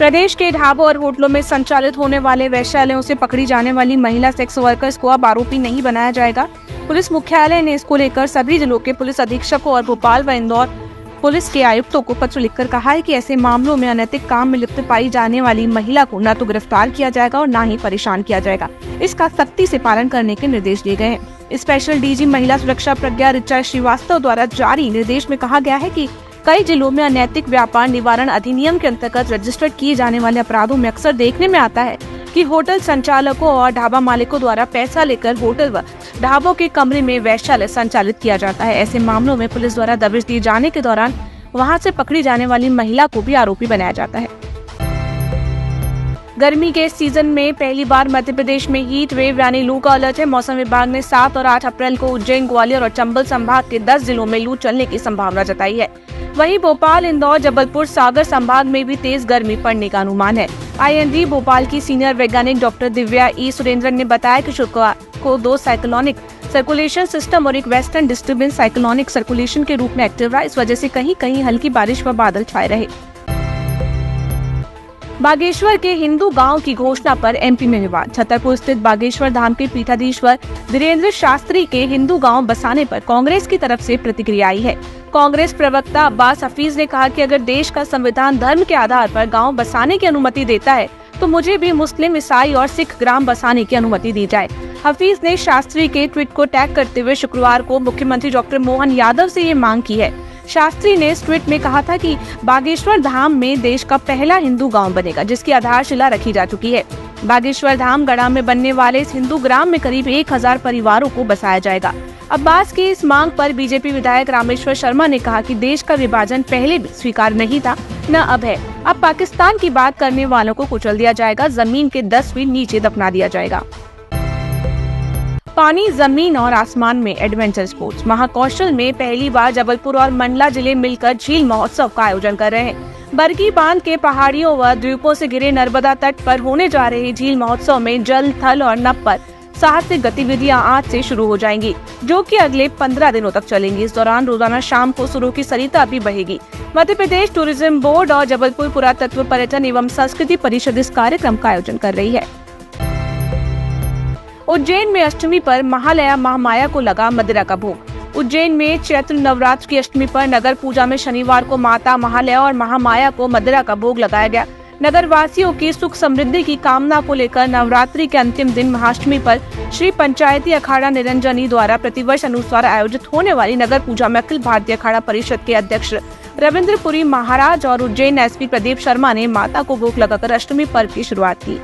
प्रदेश के ढाबों और होटलों में संचालित होने वाले वैश्यालयों से पकड़ी जाने वाली महिला सेक्स वर्कर्स को अब आरोपी नहीं बनाया जाएगा। पुलिस मुख्यालय ने इसको लेकर सभी जिलों के पुलिस अधीक्षकों और भोपाल व इंदौर पुलिस के आयुक्तों को पत्र लिखकर कहा है कि ऐसे मामलों में अनैतिक काम में लिप्त पाई जाने वाली महिला को न तो गिरफ्तार किया जाएगा और न ही परेशान किया जाएगा। इसका सख्ती से पालन करने के निर्देश दिए गए हैं। स्पेशल डीजी महिला सुरक्षा प्रज्ञा ऋचा श्रीवास्तव द्वारा जारी निर्देश में कहा गया है कि कई जिलों में अनैतिक व्यापार निवारण अधिनियम के अंतर्गत रजिस्टर्ड किए जाने वाले अपराधों में अक्सर देखने में आता है कि होटल संचालकों और ढाबा मालिकों द्वारा पैसा लेकर होटल व ढाबों के कमरे में वैश्यालय संचालित किया जाता है। ऐसे मामलों में पुलिस द्वारा दबिश दिए जाने के दौरान वहां से पकड़ी जाने वाली महिला को भी आरोपी बनाया जाता है। गर्मी के सीजन में पहली बार मध्य प्रदेश में हीट वेव यानी लू का अलर्ट है। मौसम विभाग ने 7 और 8 अप्रैल को उज्जैन, ग्वालियर और चंबल संभाग के 10 जिलों में लू चलने की संभावना जताई है। वहीं भोपाल, इंदौर, जबलपुर, सागर संभाग में भी तेज गर्मी पड़ने का अनुमान है। IMD भोपाल की सीनियर वैज्ञानिक डॉक्टर दिव्या सुरेंद्रन ने बताया कि शुक्रवार को 2 साइक्लोनिक सर्कुलेशन सिस्टम और एक वेस्टर्न डिस्टर्बेंस साइक्लोनिक सर्कुलेशन के रूप में एक्टिव रहा। इस वजह से कहीं कहीं हल्की बारिश व बादल छाए रहे। बागेश्वर के हिंदू गांव की घोषणा पर MP में विवाद। छतरपुर स्थित बागेश्वर धाम के पीठाधीश्वर धीरेन्द्र शास्त्री के हिंदू गांव बसाने पर कांग्रेस की तरफ से प्रतिक्रिया आई है। कांग्रेस प्रवक्ता अब्बास हफीज ने कहा कि अगर देश का संविधान धर्म के आधार पर गांव बसाने की अनुमति देता है तो मुझे भी मुस्लिम, ईसाई और सिख ग्राम बसाने की अनुमति दी जाए। हफीज ने शास्त्री के ट्वीट को टैग करते हुए शुक्रवार को मुख्यमंत्री डॉक्टर मोहन यादव से ये मांग की है। शास्त्री ने इस ट्वीट में कहा था कि बागेश्वर धाम में देश का पहला हिंदू गांव बनेगा, जिसकी आधारशिला रखी जा चुकी है। बागेश्वर धाम गढ़ा में बनने वाले इस हिंदू ग्राम में करीब 1000 परिवारों को बसाया जाएगा। अब्बास की इस मांग पर बीजेपी विधायक रामेश्वर शर्मा ने कहा कि देश का विभाजन पहले भी स्वीकार नहीं था, न अब है। अब पाकिस्तान की बात करने वालों को कुचल दिया जाएगा, जमीन के 10 फीट नीचे दफना दिया जाएगा। पानी, जमीन और आसमान में एडवेंचर स्पोर्ट्स। महाकौशल में पहली बार जबलपुर और मंडला जिले मिलकर झील महोत्सव का आयोजन कर रहे हैं। बरगी बांध के पहाड़ियों व द्वीपों से घिरे नर्मदा तट पर होने जा रहे झील महोत्सव में जल, थल और नभ पर साहसिक गतिविधियां आज से शुरू हो जाएंगी, जो कि अगले 15 दिनों तक चलेंगी। इस दौरान रोजाना शाम को सुरों की सरिता भी बहेगी। मध्य प्रदेश टूरिज्म बोर्ड और जबलपुर पुरातत्व पर्यटन एवं संस्कृति परिषद इस कार्यक्रम का आयोजन कर रही है। उज्जैन में अष्टमी पर महालया महामाया को लगा मदिरा का भोग। उज्जैन में चैत्र नवरात्र की अष्टमी पर नगर पूजा में शनिवार को माता महालया और महामाया को मदिरा का भोग लगाया गया। नगर वासियों की सुख समृद्धि की कामना को लेकर नवरात्रि के अंतिम दिन महाअष्टमी पर श्री पंचायती अखाड़ा निरंजनी द्वारा प्रतिवर्ष अनुसार आयोजित होने वाली नगर पूजा में अखिल भारतीय अखाड़ा परिषद के अध्यक्ष रविंद्रपुरी महाराज और उज्जैन SP प्रदीप शर्मा ने माता को भोग लगाकर अष्टमी पर्व की शुरुआत की।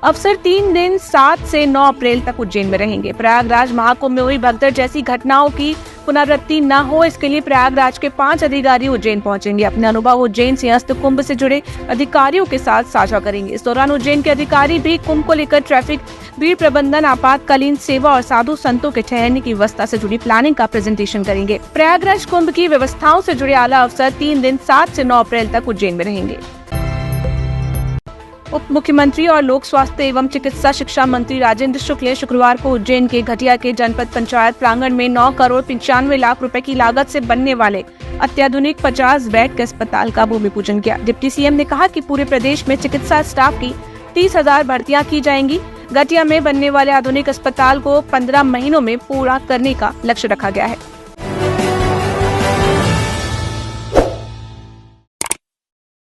अफसर 3 दिन 7 से 9 अप्रैल तक उज्जैन में रहेंगे। प्रयागराज महाकुंभ में हुई भगदड़ जैसी घटनाओं की पुनरावृत्ति न हो, इसके लिए प्रयागराज के 5 अधिकारी उज्जैन पहुंचेंगे। अपने अनुभव उज्जैन सिंहस्थ कुंभ से जुड़े अधिकारियों के साथ साझा करेंगे। इस दौरान उज्जैन के अधिकारी भी कुंभ को लेकर ट्रैफिक, भीड़ प्रबंधन, आपातकालीन सेवा और साधु संतों के ठहरने की व्यवस्था से जुड़ी प्लानिंग का प्रेजेंटेशन करेंगे। प्रयागराज कुंभ की व्यवस्थाओं से जुड़े आला अफसर 3 दिन 7 से 9 अप्रैल तक उज्जैन में रहेंगे। उप मुख्यमंत्री और लोक स्वास्थ्य एवं चिकित्सा शिक्षा मंत्री राजेंद्र शुक्ल ने शुक्रवार को उज्जैन के घटिया के जनपद पंचायत प्रांगण में 9 करोड़ 95 लाख रुपए की लागत से बनने वाले अत्याधुनिक 50 बेड के अस्पताल का भूमि पूजन किया। डिप्टी CM ने कहा कि पूरे प्रदेश में चिकित्सा स्टाफ की 30,000 भर्तियां की जाएंगी। घटिया में बनने वाले आधुनिक अस्पताल को 15 महीनों में पूरा करने का लक्ष्य रखा गया है।